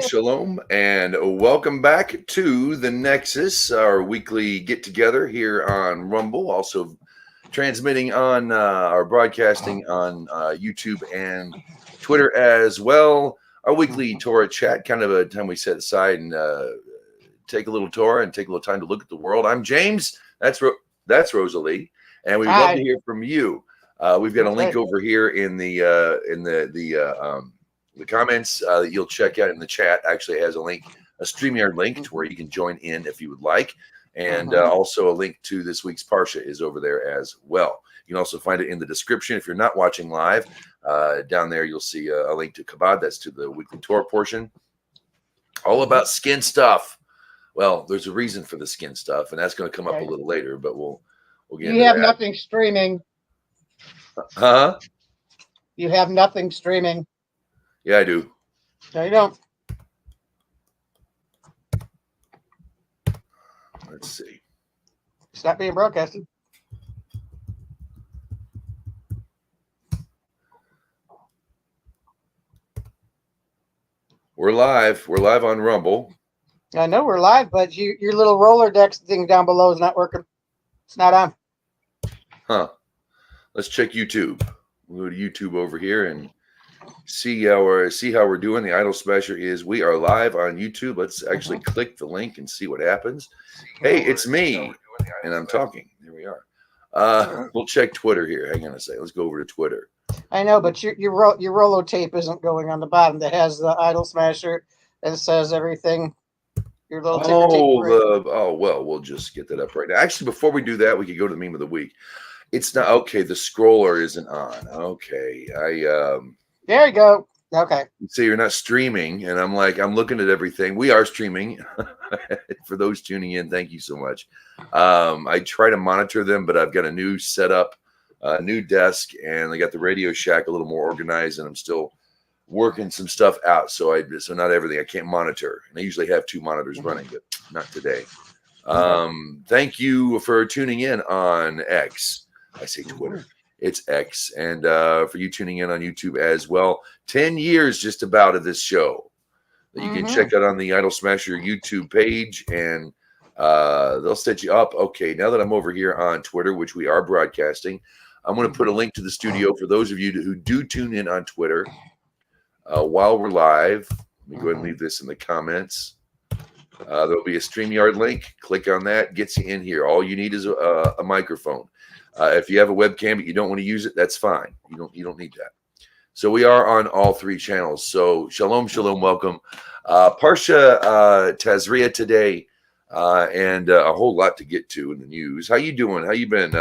Shalom, and welcome back to the Nexus, our weekly get-together here on Rumble, also transmitting on our broadcasting on YouTube and Twitter as well. Our weekly Torah chat, kind of a time we set aside and take a little Torah and take a little time to look at the world. I'm James. That's Rosalie, and we'd love to hear from you. We've got a link over here in the comments that you'll check out in the chat. Actually has a link, a StreamYard link to where you can join in if you would like. And also a link to this week's Parsha is over there as well. You can also find it in the description. If you're not watching live, down there you'll see a link to Kabad. That's to the weekly Torah portion. All about skin stuff. Well, there's a reason for the skin stuff, and that's going to come up a little later, but we'll get into that. You have nothing streaming. Huh? You have nothing streaming. Yeah, I do. No, you don't. Let's see. It's not being broadcasted. We're live. We're live on Rumble. I know we're live, but your little Rolodex thing down below is not working. It's not on. Huh. Let's check YouTube. We'll go to YouTube over here and see how we're doing. The Idol Smasher is we are live on YouTube. Let's actually click the link and see what happens. Hey, it's me, and I'm talking. There we are. We'll check Twitter here. Hang on a second. Let's go over to Twitter. I know, but your Rolo tape isn't going on the bottom. That has the Idol Smasher and says everything. Your little tape. Well, we'll just get that up right now. Actually, before we do that, we could go to the meme of the week. It's not okay. The scroller isn't on. Okay, There you go. Okay. So you're not streaming, and I'm looking at everything. We are streaming. For those tuning in, thank you so much. I try to monitor them, but I've got a new setup, a new desk, and I got the Radio Shack a little more organized, and I'm still working some stuff out. So not everything I can't monitor, and I usually have two monitors running, but not today. Thank you for tuning in on X. I say Twitter. It's X. And for you tuning in on YouTube as well. 10 years just about of this show that you can check out on the Idol Smasher YouTube page, and they'll set you up. Okay, now that I'm over here on Twitter, which we are broadcasting, I'm going to put a link to the studio for those of you who do tune in on Twitter while we're live. Let me go ahead and leave this in the comments. There'll be a StreamYard link. Click on that. Gets you in here. All you need is a microphone. If you have a webcam but you don't want to use it, that's fine. You don't need that. So we are on all three channels. So shalom, welcome. Parsha Tzria today, and a whole lot to get to in the news. How you doing? How you been?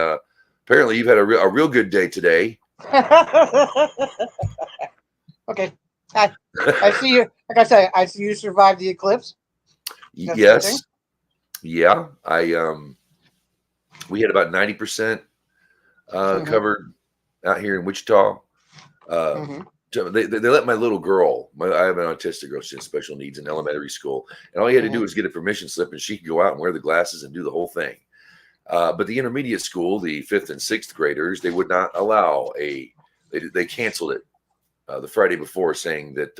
Apparently you've had a real good day today. Okay. I see you. Like I say, I see you survived the eclipse. That's yes. Yeah. We had about 90%. Covered out here in Wichita. They let my little girl, I have an autistic girl, she has special needs in elementary school, and all you had to do was get a permission slip and she could go out and wear the glasses and do the whole thing. But the intermediate school, the 5th and 6th graders, they would not allow they canceled it the Friday before, saying that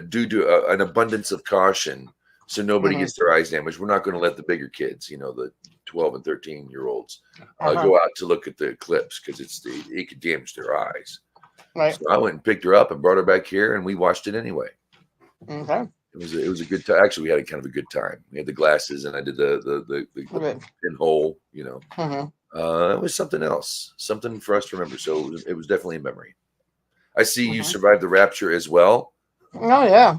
due to an abundance of caution, so nobody gets their eyes damaged, we're not going to let the bigger kids, the 12 and 13-year-olds, go out to look at the eclipse because it could damage their eyes. Right. So I went and picked her up and brought her back here, and we watched it anyway. Okay. It was a good time. Actually, we had kind of a good time. We had the glasses, and I did the pinhole. It was something else, something for us to remember. So it was definitely a memory. I see you survived the rapture as well. Oh yeah.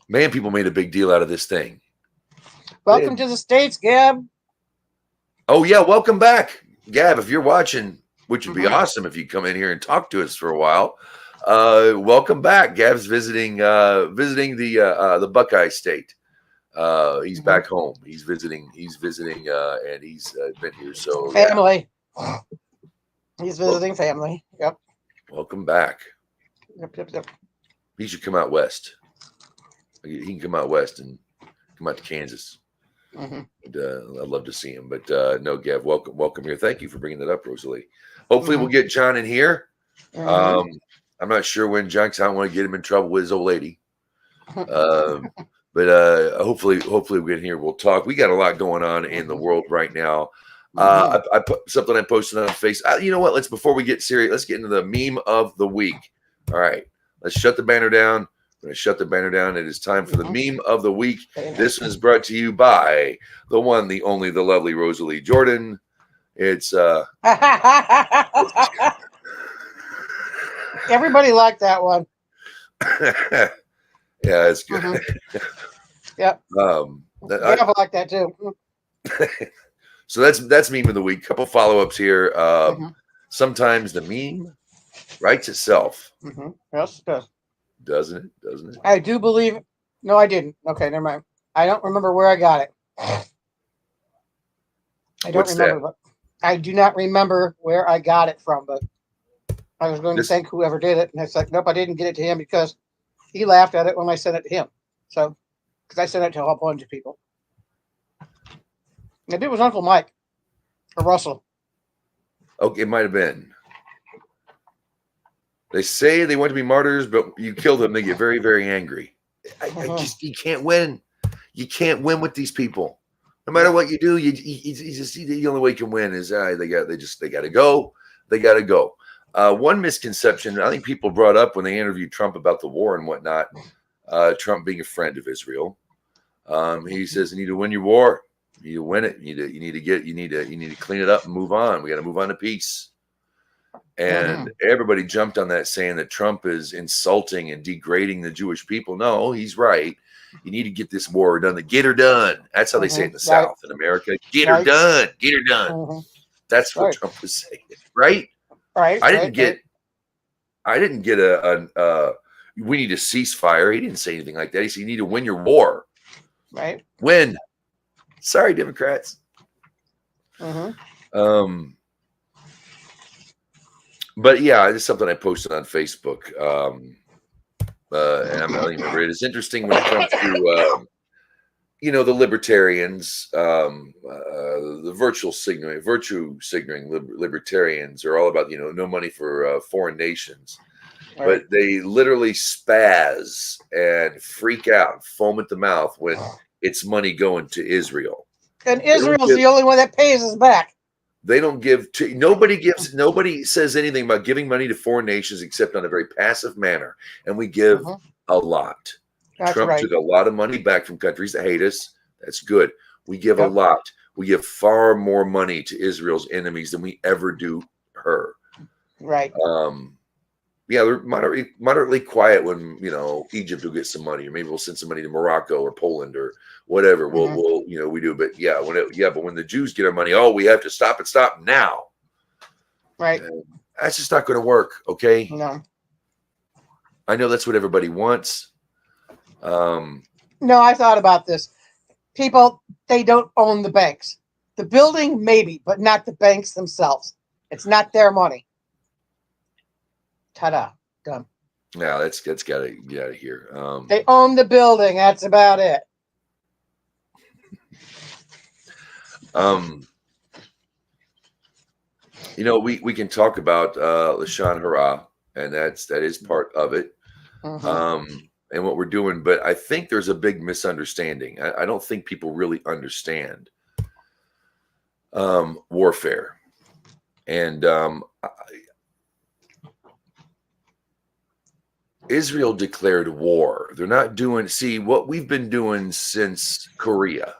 Man, people made a big deal out of this thing. Welcome to the States, Gab. Oh, yeah. Welcome back, Gab. If you're watching, which would be awesome if you come in here and talk to us for a while. Welcome back. Gab's visiting the Buckeye State. He's back home. He's visiting, and he's been here. So family. Yeah. He's visiting family. Yep. Welcome back. Yep. He should come out west. He can come out west and come out to Kansas. I'd love to see him, but no, Gav, welcome here. Thank you for bringing that up, Rosalie. Hopefully we'll get John in here. I'm not sure when, John, 'cause I don't want to get him in trouble with his old lady. But hopefully we get here. We'll talk. We got a lot going on in the world right now. I put something I posted on Face. You know what? Before we get serious, let's get into the meme of the week. All right, let's shut the banner down. I'm going to shut the banner down. It is time for the meme of the week. This one is brought to you by the one, the only, the lovely Rosalie Jordan. It's everybody liked that one. Yeah, it's good. Yep. I like that too. So that's meme of the week. Couple follow-ups here. Sometimes the meme writes itself. Yes, it does. Doesn't it? I do believe. No, I didn't. Okay, never mind. I don't remember where I got it. I don't remember. But I do not remember where I got it from. But I was going to thank whoever did it, and it's like, nope, I didn't get it to him because he laughed at it when I sent it to him. So, because I sent it to a whole bunch of people. Maybe it was Uncle Mike or Russell. Okay, it might have been. They say they want to be martyrs, but you kill them, they get very, very angry. You can't win. You can't win with these people. No matter what you do, you just the only way you can win is they got to go. They got to go. One misconception I think people brought up when they interviewed Trump about the war and whatnot. Trump being a friend of Israel, he says you need to win your war. You need to win it. You need to clean it up and move on. We got to move on to peace. And everybody jumped on that, saying that Trump is insulting and degrading the Jewish people. No, he's right. You need to get this war done. Get her done. That's how they say it in the South in America. Get her done. Get her done. That's what Trump was saying, right? Right. I didn't get a we need a ceasefire. He didn't say anything like that. He said you need to win your war. Right. Win. Sorry, Democrats. But yeah, it's something I posted on Facebook. And I'm not even read. It's interesting when it comes to the libertarians, the virtue signaling libertarians are all about no money for foreign nations. But they literally spaz and freak out, foam at the mouth when it's money going to Israel. And Israel's the only one that pays us back. They don't give to nobody says anything about giving money to foreign nations except on a very passive manner. And we give a lot. Trump took a lot of money back from countries that hate us. That's good. We give a lot. We give far more money to Israel's enemies than we ever do her. Right. Yeah, they're moderately quiet when Egypt will get some money, or maybe we'll send some money to Morocco or Poland or whatever. We'll we do, but but when the Jews get our money, we have to stop now. Right. That's just not going to work. Okay. No. I know that's what everybody wants. No, I thought about this. People, they don't own the banks. The building, maybe, but not the banks themselves. It's not their money. Ta-da. Done. Yeah, that's got to get out of here. They own the building. That's about it. We can talk about leshon harah, and that is part of it. And what we're doing, but I think there's a big misunderstanding. I don't think people really understand warfare, and Israel declared war. They're not doing. See, what we've been doing since Korea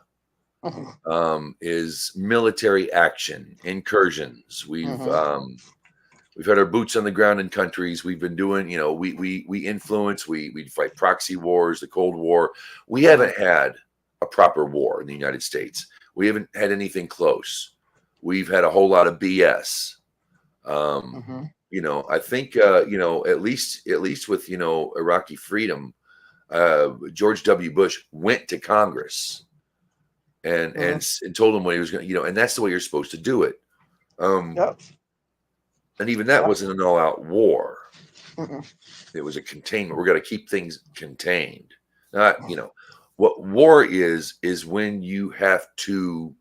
is military action, incursions. We've had our boots on the ground in countries. We've been doing, we influence. We fight proxy wars, the Cold War. We haven't had a proper war in the United States. We haven't had anything close. We've had a whole lot of BS. I think at least with Iraqi freedom, George W. Bush went to Congress and told them what he was going to, and that's the way you're supposed to do it. And even that wasn't an all-out war. It was a containment. We're going to keep things contained. Not, what war is when you have to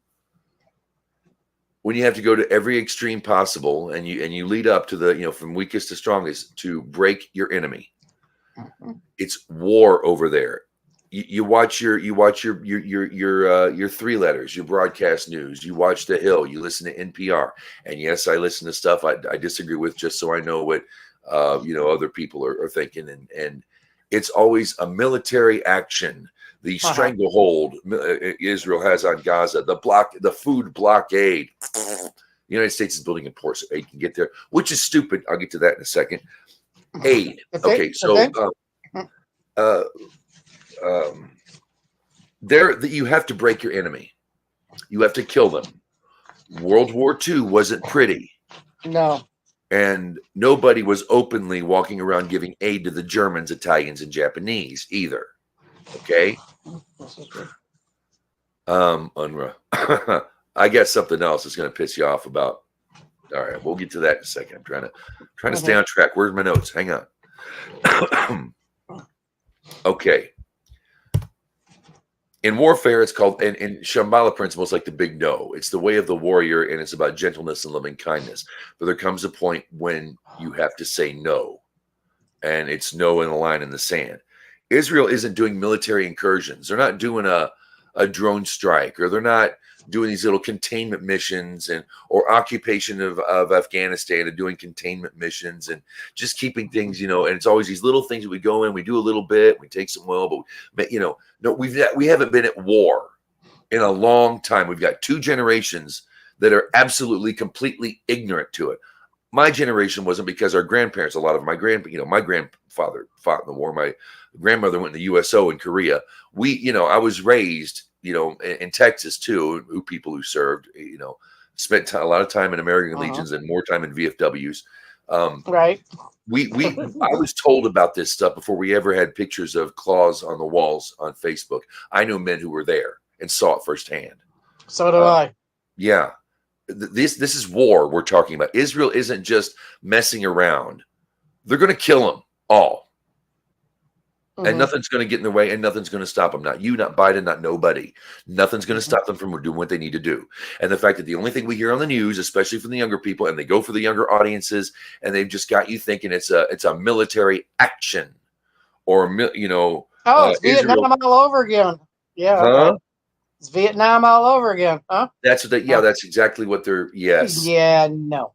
when you have to go to every extreme possible, and you lead up to the, from weakest to strongest to break your enemy. It's war over there. You watch your three letters, your broadcast news. You watch The Hill. You listen to NPR. And yes, I listen to stuff I disagree with, just so I know what other people are thinking. And it's always a military action. The stranglehold Israel has on Gaza, the food blockade. The United States is building a port so aid can get there, which is stupid. I'll get to that in a second. Aid. Okay, so you have to break your enemy. You have to kill them. World War II wasn't pretty. No. And nobody was openly walking around giving aid to the Germans, Italians, and Japanese either. Okay. UNRWA. I got something else that's going to piss you off about. All right, we'll get to that in a second. I'm trying to stay on track. Where's my notes? Hang on. Okay. In warfare, it's called, in Shambhala principles, like the big no. It's the way of the warrior, and it's about gentleness and loving kindness. But there comes a point when you have to say no, and it's no in a line in the sand. Israel isn't doing military incursions. They're not doing a drone strike, or they're not doing these little containment missions or occupation of Afghanistan and doing containment missions and just keeping things, and it's always these little things that we go in, we do a little bit, we take some oil, but no, we haven't been at war in a long time. We've got two generations that are absolutely completely ignorant to it. My generation wasn't, because our grandparents, a lot of my grandfather fought in the war. My grandmother went in the USO in Korea. I was raised, in Texas too, people who served, spent a lot of time in American Legions and more time in VFWs. Right. I was told about this stuff before we ever had pictures of claws on the walls on Facebook. I know men who were there and saw it firsthand. So do I. Yeah. This is war we're talking about. Israel isn't just messing around. They're going to kill them all. And nothing's going to get in their way, and nothing's going to stop them. Not you, not Biden, not nobody. Nothing's going to stop them from doing what they need to do. And the fact that the only thing we hear on the news, especially from the younger people, and they go for the younger audiences, and they've just got you thinking it's a military action, or it's Vietnam all over again. Yeah. Huh? It's Vietnam all over again. Huh? That's what that's exactly what they're. Yes. Yeah. No.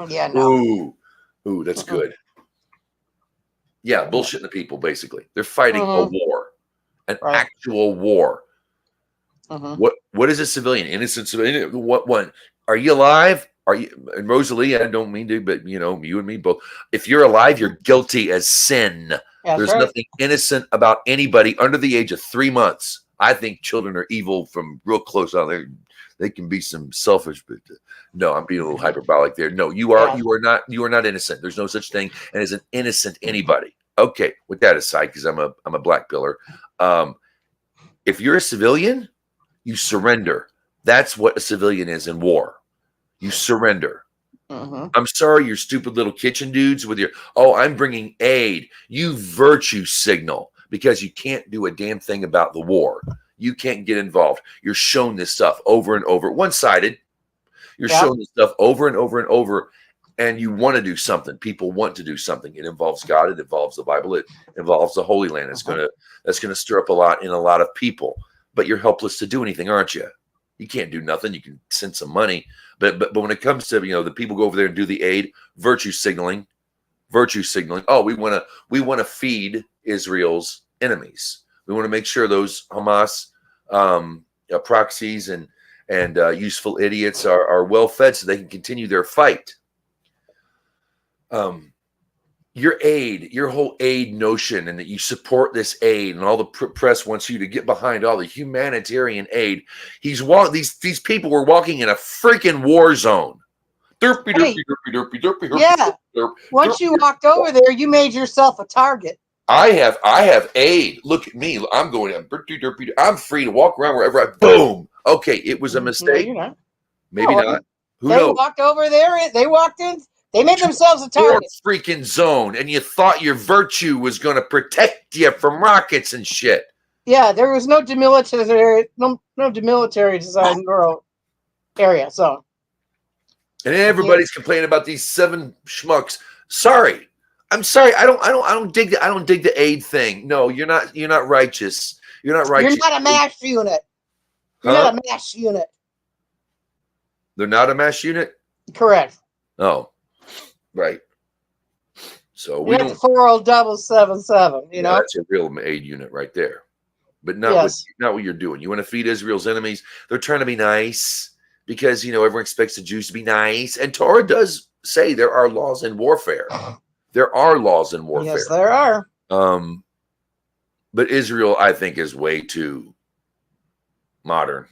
Yeah. No. Ooh, that's good. Yeah, bullshitting the people, basically. They're fighting a war, an actual war. What is a civilian? Innocent civilian? What one? Are you alive? Are you? And Rosalie, I don't mean to, but you and me both. If you're alive, you're guilty as sin. There's nothing innocent about anybody under the age of 3 months. I think children are evil from real close on there. They can be some selfish, but no, I'm being a little hyperbolic there. No, you are not innocent. There's no such thing as an innocent anybody. Okay, with that aside, because I'm a black pillar. If you're a civilian, you surrender. That's what a civilian is in war. You surrender. I'm sorry, you stupid little kitchen dudes with your, I'm bringing aid. You virtue signal because you can't do a damn thing about the war. You can't get involved. You're shown this stuff over and over. One-sided. You're shown this stuff over and over and over, and you want to do something. People want to do something. It involves God. It involves the Bible. It involves the Holy Land. That's gonna stir up a lot in a lot of people. But you're helpless to do anything, aren't you? You can't do nothing. You can send some money, but when it comes to the people go over there and do the aid, virtue signaling. Oh, we want to feed Israel's enemies. We want to make sure those Hamas proxies and useful idiots are well fed so they can continue their fight. Your whole aid notion, and that you support this aid, and all the press wants you to get behind all the humanitarian aid. These people were walking in a freaking war zone. Yeah. Once you walked over there, you made yourself a target. I have aid. Look at me. I'm going in. I'm free to walk around wherever I boom. Okay, it was a mistake. No, Maybe not. Who knows? They walked over there. They walked in. They made themselves a target. Your freaking zone, and you thought your virtue was going to protect you from rockets and shit. Yeah, there was no demilitary design rural area. So, And everybody's complaining about these 7 schmucks. Sorry. I'm sorry. I don't dig the aid thing. No, you're not righteous. You're not righteous. You're not a mass unit. You're not a mass unit. They're not a mass unit? Correct. Oh. Right. So we got the 40777, you know. That's a real aid unit right there. But not what you're doing. You want to feed Israel's enemies. They're trying to be nice because everyone expects the Jews to be nice. And Torah does say there are laws in warfare. There are laws in warfare. Yes, there are. But Israel, I think, is way too modern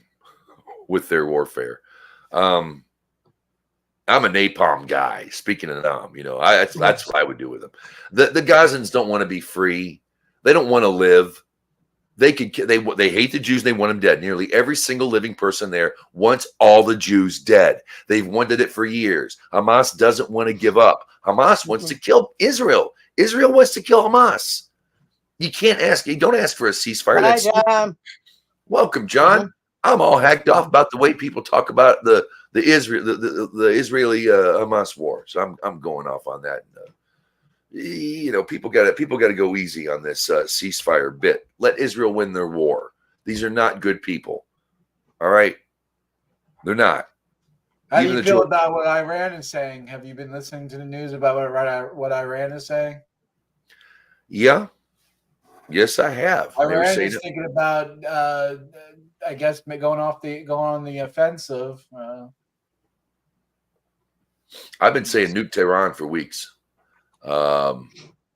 with their warfare. I'm a napalm guy. Speaking of Nam, that's what I would do with them. The Gazans don't want to be free. They don't want to live. They hate the Jews. They want them dead. Nearly every single living person there wants all the Jews dead. They've wanted it for years. Hamas doesn't want to give up. Hamas wants to kill Israel. Israel wants to kill Hamas. You don't ask for a ceasefire. Hi, John. Welcome, John. I'm all hacked off about the way people talk about the Israeli Hamas war. So I'm going off on that. People got to go easy on this ceasefire bit. Let Israel win their war. These are not good people. All right, they're not. How do you feel about what Iran is saying? Have you been listening to the news about what Iran is saying? Yeah. Yes, I have. Iran is thinking about, I guess, going on the offensive. I've been saying nuke Tehran for weeks.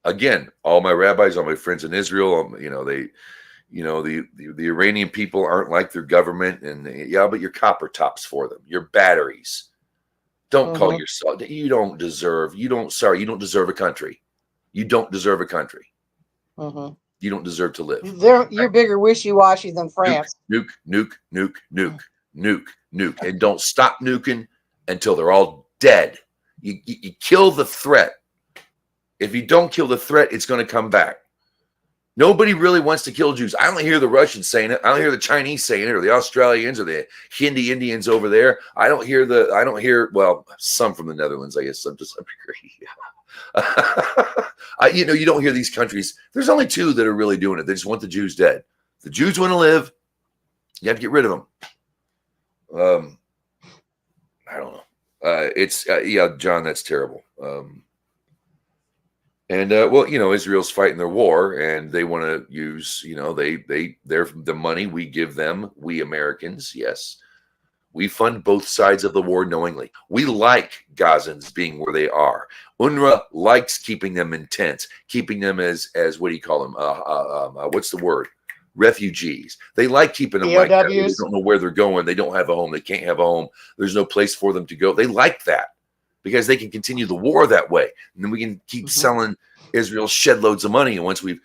Again, all my rabbis, all my friends in Israel, the Iranian people aren't like their government, and but you're copper tops for them. You're batteries. Don't call yourself. You don't deserve a country. You don't deserve a country. You don't deserve to live. You're bigger wishy-washy than France. Nuke, and don't stop nuking until they're all dead. You kill the threat. If you don't kill the threat, it's going to come back. Nobody really wants to kill Jews. I don't hear the Russians saying it. I don't hear the Chinese saying it, or the Australians, or the Hindi Indians over there. I don't hear some from the Netherlands, I guess, to some degree. You don't hear these countries. There's only 2 that are really doing it. They just want the Jews dead. If the Jews want to live, you have to get rid of them. I don't know. John, that's terrible. Israel's fighting their war, and they want to use, they're the money we give them, we Americans, yes. We fund both sides of the war knowingly. We like Gazans being where they are. UNRWA likes keeping them in tents, keeping them as what do you call them? What's the word? Refugees. They like keeping them like that. They don't know where they're going. They don't have a home. They can't have a home. There's no place for them to go. They like that because they can continue the war that way. And then we can keep selling Israel shed loads of money. And once we've,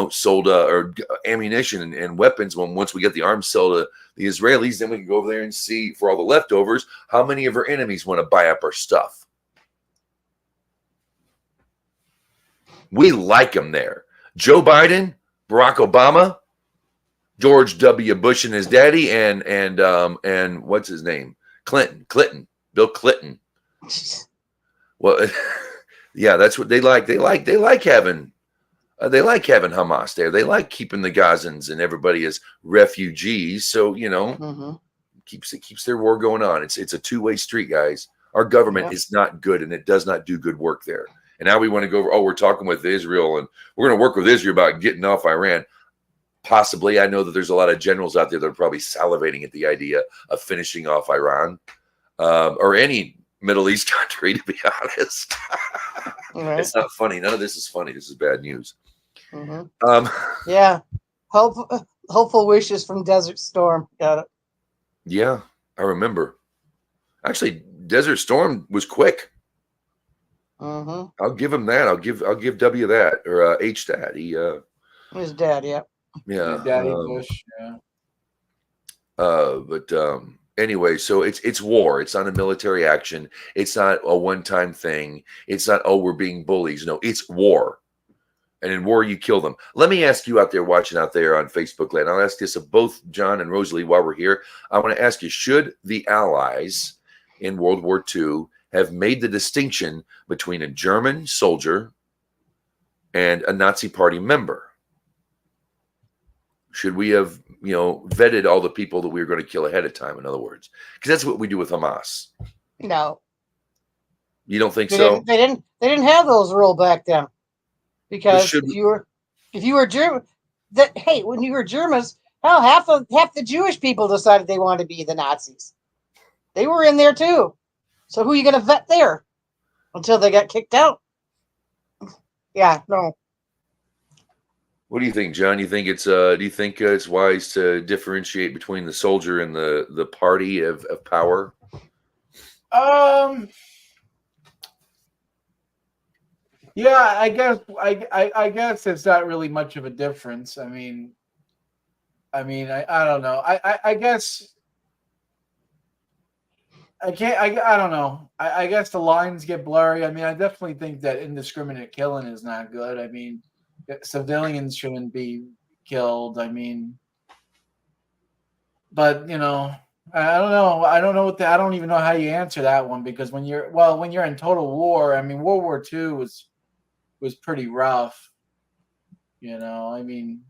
sold or ammunition and weapons, once we get the arms sold to the Israelis, then we can go over there and see for all the leftovers how many of our enemies want to buy up our stuff. We like them there. Joe Biden, Barack Obama, George W. Bush and his daddy, and what's his name? Bill Clinton. Well, yeah, that's what they like. They like having Hamas there. They like keeping the Gazans and everybody as refugees. So keeps their war going on. It's a 2-way street, guys. Our government is not good, and it does not do good work there. And now we want to go. We're talking with Israel, and we're going to work with Israel about getting off Iran. Possibly, I know that there's a lot of generals out there that are probably salivating at the idea of finishing off Iran or any Middle East country, to be honest. It's not funny. None of this is funny. This is bad news. Hopeful wishes from Desert Storm. Got it. Yeah, I remember. Actually, Desert Storm was quick. I'll give him that. I'll give W that, or H that. His dad, yeah. Daddy Bush, Anyway, so it's war. It's not a military action. It's not a one-time thing. It's not, we're being bullies. No, it's war. And in war, you kill them. Let me ask you out there watching out there on Facebook land. I'll ask this of both John and Rosalie while we're here. I want to ask you, should the Allies in World War II have made the distinction between a German soldier and a Nazi party member? Should we have, vetted all the people that we were going to kill ahead of time, in other words? Because that's what we do with Hamas. No. You don't think so? They didn't have those rules back then. Because if you were German, when you were Germans, hell, half the Jewish people decided they wanted to be the Nazis. They were in there too. So who are you going to vet there until they got kicked out? Yeah, no. What do you think, John? Do you think it's wise to differentiate between the soldier and the party of power? Yeah, I guess it's not really much of a difference. I mean, I don't know. I guess I can't. I don't know. I guess the lines get blurry. I mean, I definitely think that indiscriminate killing is not good. I mean, civilians shouldn't be killed. I mean, but I don't know. I don't know I don't even know how you answer that one, because when you're in total war, I mean, World War II was pretty rough. I mean,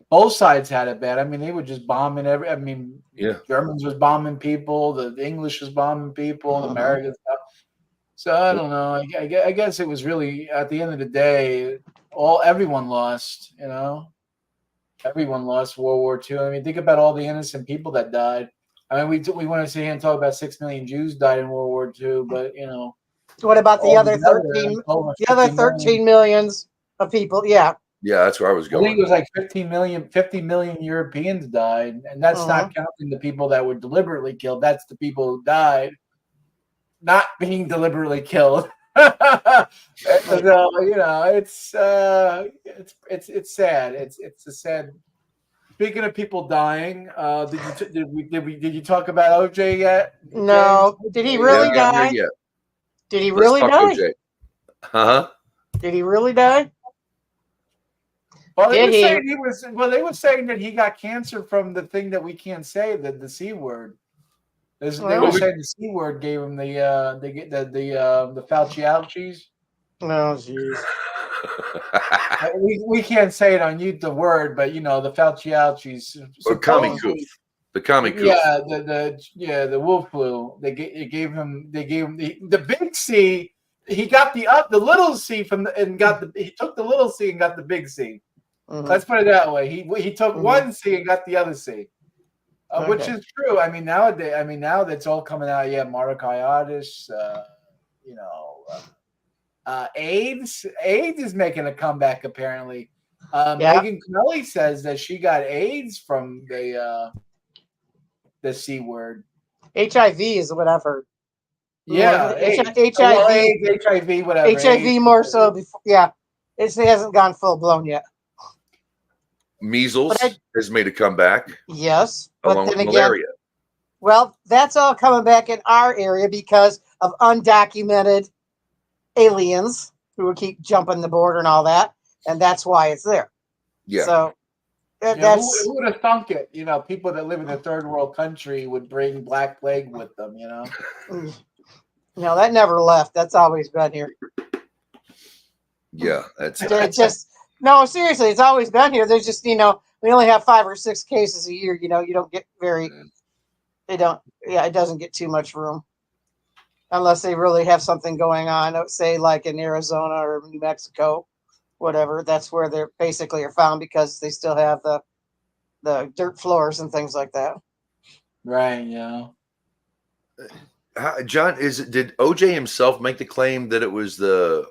both sides had it bad. I mean, they were just bombing Germans was bombing people, the English was bombing people, the Americans. So I don't know. I guess it was really, at the end of the day, everyone lost. Everyone lost World War II. I mean, think about all the innocent people that died. I mean, we want to sit here and talk about 6 million Jews died in World War II, but what about the other 13 millions of people? Yeah. Yeah, that's where I was going. I think it was like 50 million Europeans died, and that's not counting the people that were deliberately killed. That's the people who died not being deliberately killed. So, it's sad. It's a sad. Speaking of people dying, did you talk about OJ yet? No. Did he really die? Did he really die? Huh? Did he really die? Well, they were saying that he got cancer from the thing that we can't say, the C word. They were saying the C word gave him the Fauci ouchies. Oh, jeez. we can't say it on you, the word, but the Fauci ouchies. Or comic goof. The comic goof. Yeah, the wolf flu. They gave him the big C. He got the little C he took the little C and got the big C. Let's put it that way. He took one C and got the other C, which is true. I mean, now that's all coming out. Yeah, Myocarditis, AIDS is making a comeback apparently. Megan Kelly says that she got AIDS from the C word. HIV is what I've heard. Yeah, HIV, whatever. HIV more so before. Yeah, it hasn't gone full blown yet. Measles has made a comeback. Yes, along with malaria. Well, that's all coming back in our area because of undocumented aliens who keep jumping the border and all that, and that's why it's there. Yeah. So who would have thunk it? People that live in a third world country would bring Black Plague with them. No, that never left. That's always been here. Yeah, that's no, seriously, it's always been here. There's just, we only have 5 or 6 cases a year. You don't get it doesn't get too much room unless they really have something going on, say like in Arizona or New Mexico, whatever. That's where they're basically are found because they still have the dirt floors and things like that. Right. Yeah. John, did OJ himself make the claim that it was the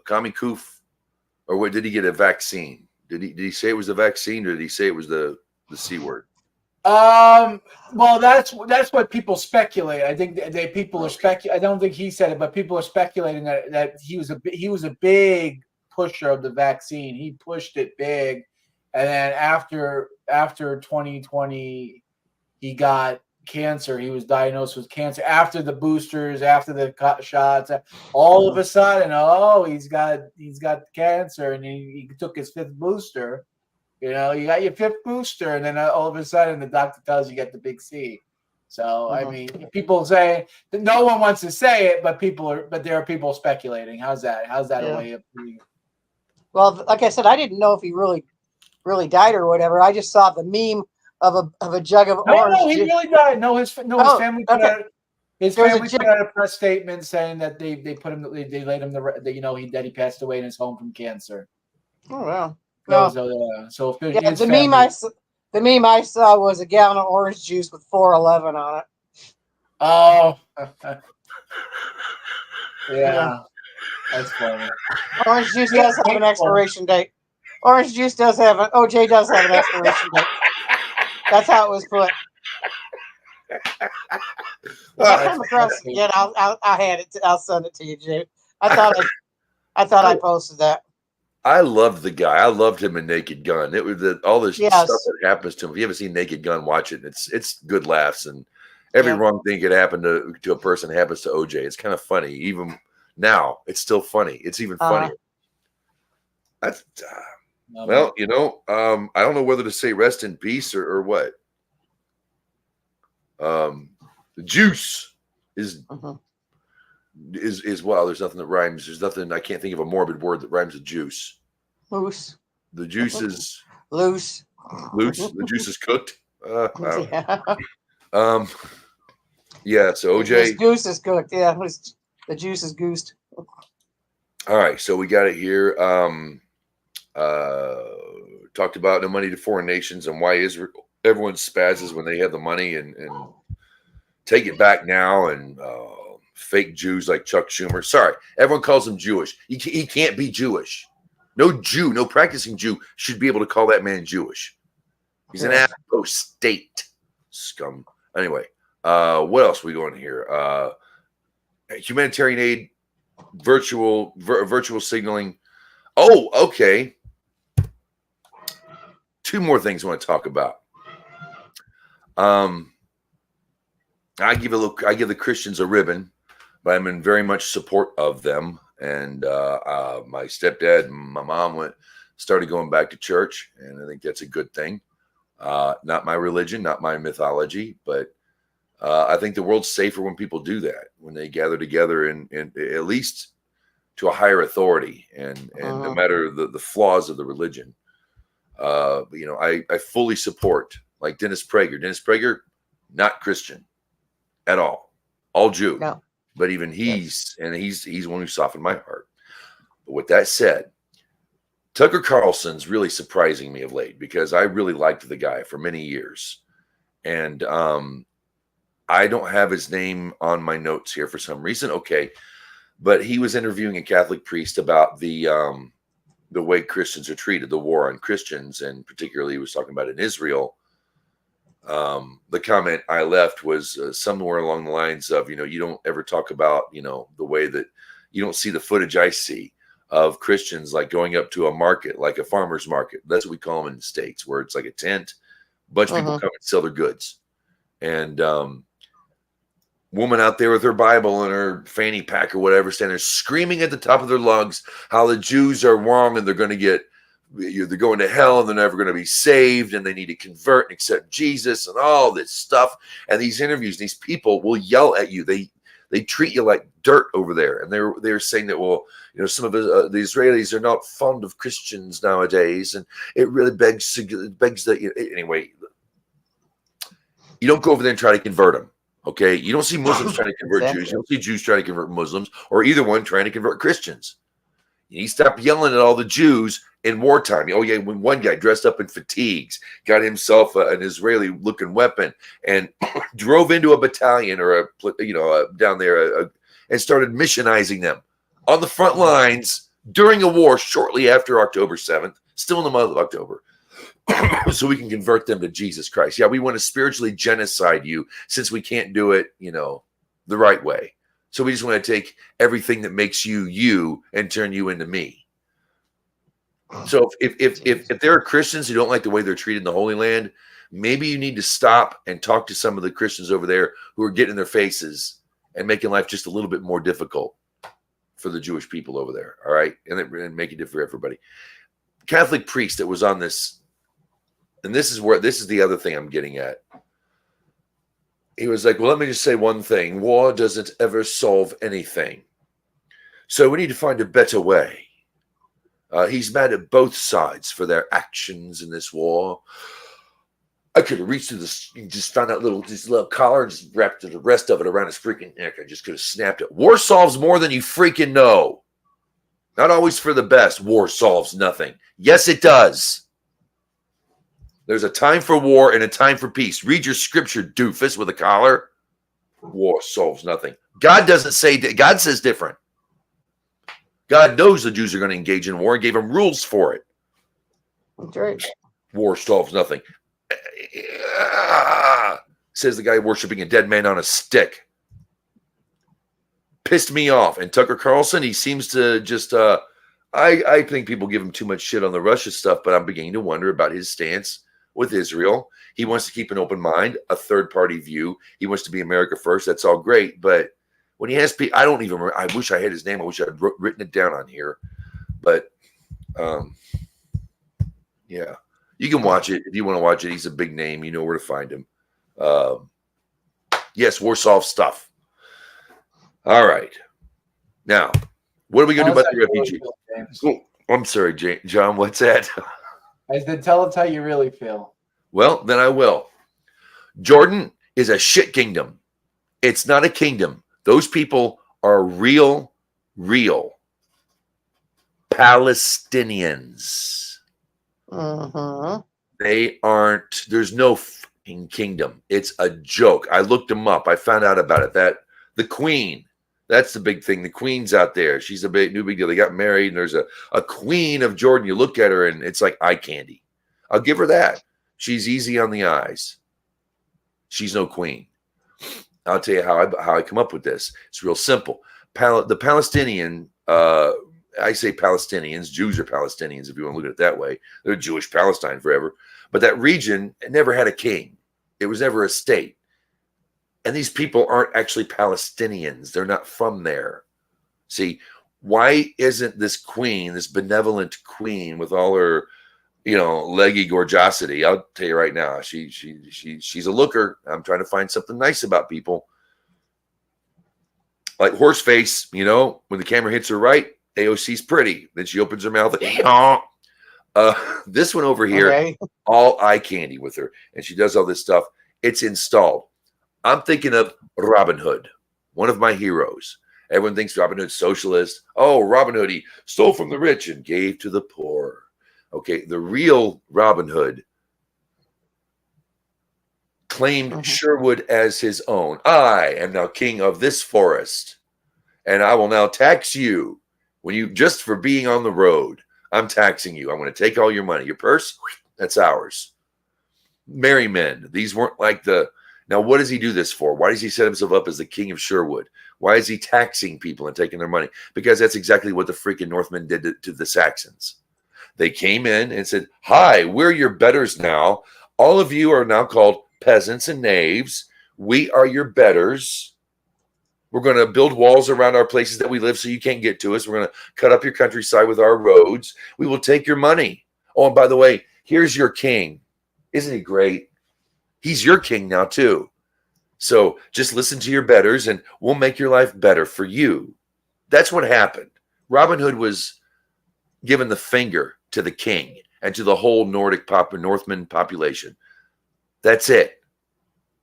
commie coof, or what? Did he get a vaccine? Did he say it was the vaccine, or did he say it was the C word? Well, that's what people speculate. I think people are speculating. I don't think he said it, but people are speculating that he was a big pusher of the vaccine. He pushed it big, and then after 2020, he got cancer. He was diagnosed with cancer after the boosters, after the shots. All of a sudden, he's got cancer, and he took his 5th booster. You got your 5th booster, and then all of a sudden the doctor tells you get the big C. So I mean, people say that no one wants to say it, but there are people speculating. How's that? How's that a way of? Well, like I said, I didn't know if he really died or whatever. I just saw the meme of a jug of orange. No, he really died. No, his family put out, put out a press statement saying that they put him, they laid him that he passed away in his home from cancer. Oh wow. The meme I saw was a gallon of orange juice with 411 on it. Oh, yeah, that's funny. Orange juice does have an expiration date. Orange juice does have OJ does have an expiration date. That's how it was put. If I come across it again, I'll send it to you, Jay. I thought I posted that. I loved the guy. I loved him in Naked Gun. It was all this stuff that happens to him. If you haven't seen Naked Gun, watch it. It's good laughs, and every wrong thing could happen to a person happens to OJ. It's kind of funny. Even now, it's still funny. It's even funnier. That's well, I don't know whether to say rest in peace or what. The juice is well. There's nothing that rhymes. There's nothing. I can't think of a morbid word that rhymes with juice. Loose. The juice is loose. Loose. The juice is cooked. Yeah. Yeah. So OJ. This goose is cooked. Yeah. The juice is goosed. All right. So we got it here. Talked about no money to foreign nations and why everyone spazzes when they have the money and take it back now and fake Jews like Chuck Schumer. Sorry, everyone calls him Jewish. He can't be Jewish. No Jew, no practicing Jew should be able to call that man Jewish. He's an apostate scum. Anyway, what else are we going here? Humanitarian aid, virtual signaling. Oh, okay. 2 more things I want to talk about. I give the Christians a ribbon, but I'm in very much support of them. And my stepdad and my mom started going back to church, and I think that's a good thing. Not my religion, not my mythology, but I think the world's safer when people do that, when they gather together and at least to a higher authority, and no matter the flaws of the religion. I fully support, like Dennis Prager. Dennis Prager, not Christian at all Jew. No. But even he's one who softened my heart. But with that said, Tucker Carlson's really surprising me of late because I really liked the guy for many years. And I don't have his name on my notes here for some reason. Okay. But he was interviewing a Catholic priest about the way Christians are treated, the war on Christians, and particularly he was talking about in Israel. The comment I left was somewhere along the lines of, you don't ever talk about, the way that you don't see the footage I see of Christians like going up to a market, like a farmer's market. That's what we call them in the States, where it's like a tent, a bunch of people come and sell their goods. And woman out there with her Bible and her fanny pack or whatever, standing there screaming at the top of their lungs how the Jews are wrong and they're going to hell and they're never going to be saved and they need to convert and accept Jesus and all this stuff. And these interviews, these people will yell at you. They treat you like dirt over there. And they're saying that, well, some of the Israelis are not fond of Christians nowadays. And it really begs that, anyway, you don't go over there and try to convert them. Okay, you don't see Muslims trying to convert Jews. You don't see Jews trying to convert Muslims, or either one trying to convert Christians. You stop yelling at all the Jews in wartime. Oh yeah, when one guy dressed up in fatigues, got himself an Israeli-looking weapon, and drove into a battalion or down there and started missionizing them on the front lines during a war shortly after October 7th, still in the month of October. So we can convert them to Jesus Christ. Yeah, we want to spiritually genocide you since we can't do it, the right way. So we just want to take everything that makes you and turn you into me. So if there are Christians who don't like the way they're treated in the Holy Land, maybe you need to stop and talk to some of the Christians over there who are getting in their faces and making life just a little bit more difficult for the Jewish people over there. All right. And making it for everybody. Catholic priest that was on this, and this is the other thing I'm getting at. He was like, well, let me just say one thing. War doesn't ever solve anything. So we need to find a better way. He's mad at both sides for their actions in this war. I could have reached through this, just found out this little collar and just wrapped the rest of it around his freaking neck. I just could have snapped it. War solves more than you freaking know. Not always for the best. War solves nothing. Yes, it does. There's a time for war and a time for peace. Read your scripture, doofus, with a collar. War solves nothing. God doesn't say, God says different. God knows the Jews are going to engage in war and gave them rules for it. That's right. War solves nothing. Says the guy worshiping a dead man on a stick. Pissed me off. And Tucker Carlson, he seems to just, I think people give him too much shit on the Russia stuff, but I'm beginning to wonder about his stance with Israel. He wants to keep an open mind, a third-party view. He wants to be America first. That's all great. But when he has people, I don't even remember. I wish I had his name. I wish I had written it down on here. But, yeah. You can watch it if you want to watch it. He's a big name. You know where to find him. Yes, war solves stuff. All right. Now, what are we going to do about the refugees? Oh, I'm sorry, John. What's that? I said, tell us how you really feel. Well, then I will. Jordan is a shit kingdom. It's not a kingdom. Those people are real Palestinians. They aren't, there's no fucking kingdom. It's a joke. I looked them up. I found out about it. That the queen, that's the big thing. The queen's out there. She's a big deal. They got married and there's a queen of Jordan. You look at her and it's like eye candy. I'll give her that. She's easy on the eyes. She's no queen. I'll tell you how I come up with this. It's real simple. The Palestinian, I say Palestinians, Jews are Palestinians, if you want to look at it that way. They're Jewish Palestine forever. But that region never had a king. It was never a state. And these people aren't actually Palestinians. They're not from there. See, why isn't this queen, this benevolent queen with all her, leggy gorgeosity? I'll tell you right now, she's a looker. I'm trying to find something nice about people. Like Horseface, when the camera hits her right, AOC's pretty. Then she opens her mouth. This one over here, okay. All eye candy with her. And she does all this stuff. It's installed. I'm thinking of Robin Hood, one of my heroes. Everyone thinks Robin Hood's socialist. Oh, Robin Hood, he stole from the rich and gave to the poor. Okay, the real Robin Hood claimed Sherwood as his own. I am now king of this forest, and I will now tax you. Just for being on the road, I'm taxing you. I'm going to take all your money. Your purse, that's ours. Merry men. These weren't like now what does he do this for? Why does he set himself up as the king of Sherwood? Why is he taxing people and taking their money? Because that's exactly what the freaking Northmen did to the Saxons. They came in and said, hi, we're your betters now. All of you are now called peasants and knaves. We are your betters. We're going to build walls around our places that we live so you can't get to us. We're going to cut up your countryside with our roads. We will take your money. Oh, and by the way, here's your king. Isn't he great? He's your king now, too. So just listen to your betters and we'll make your life better for you. That's what happened. Robin Hood was given the finger to the king and to the whole Northman population. That's it.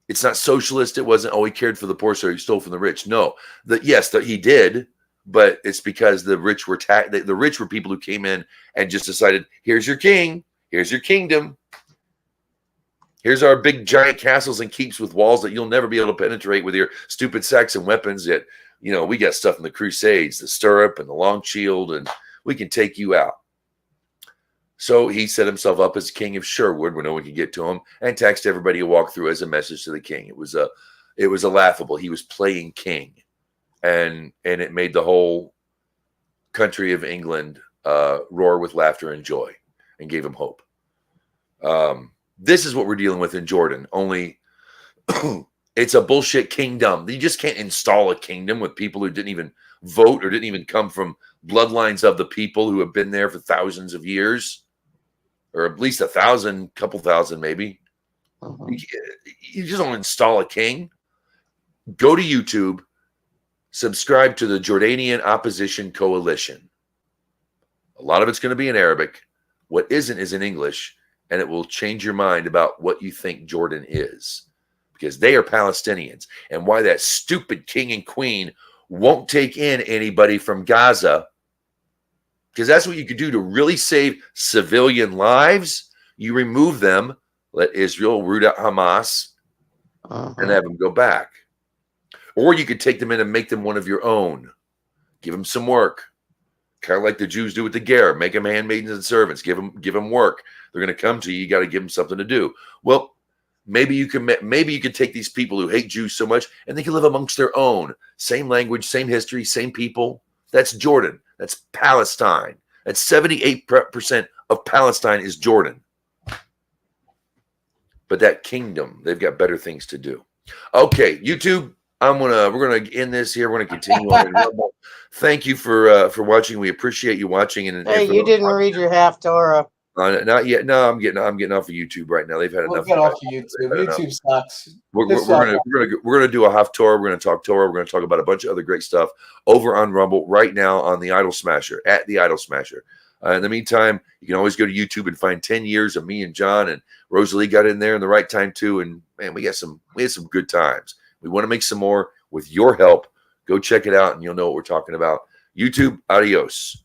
It's not socialist. It wasn't, he cared for the poor, so he stole from the rich. No, he did, but it's because the rich were the rich were people who came in and just decided, here's your king, here's your kingdom. Here's our big giant castles and keeps with walls that you'll never be able to penetrate with your stupid Saxon weapons. Yet, we got stuff in the Crusades, the stirrup and the long shield, and we can take you out. So he set himself up as king of Sherwood where no one could get to him and taxed everybody who walked through as a message to the king. It was a laughable. He was playing king, and it made the whole country of England roar with laughter and joy and gave him hope. This is what we're dealing with in Jordan. Only it's a bullshit kingdom. You just can't install a kingdom with people who didn't even vote or didn't even come from bloodlines of the people who have been there for thousands of years, or at least 1,000, couple thousand maybe. You just don't install a king. Go to YouTube, subscribe to the Jordanian Opposition Coalition. A lot of it's going to be in Arabic. What isn't is in English, and it will change your mind about what you think Jordan is, because they are Palestinians, and why that stupid king and queen won't take in anybody from Gaza, because that's what you could do to really save civilian lives. You remove them, let Israel root out Hamas, and have them go back. Or you could take them in and make them one of your own. Give them some work. Kind of like the Jews do with the ger. Make them handmaidens and servants. Give them work. They're going to come to you. You got to give them something to do. Well, maybe you can take these people who hate Jews so much and they can live amongst their own. Same language, same history, same people. That's Jordan. That's Palestine. That's 78% of Palestine is Jordan. But that kingdom, they've got better things to do. Okay, YouTube. We're gonna end this here. We're gonna continue on. Thank you for watching. We appreciate you watching. And hey, you didn't read your half Torah. Not yet. No, I'm getting off of YouTube right now. They've had enough. Get off of YouTube. YouTube sucks. We're gonna do a half Torah. We're gonna talk Torah. We're gonna talk about a bunch of other great stuff over on Rumble right now on the Idol Smasher at the Idol Smasher. In the meantime, you can always go to YouTube and find 10 years of me and John, and Rosalie got in there in the right time too. And man, we had some good times. We want to make some more with your help. Go check it out and you'll know what we're talking about. YouTube, adios.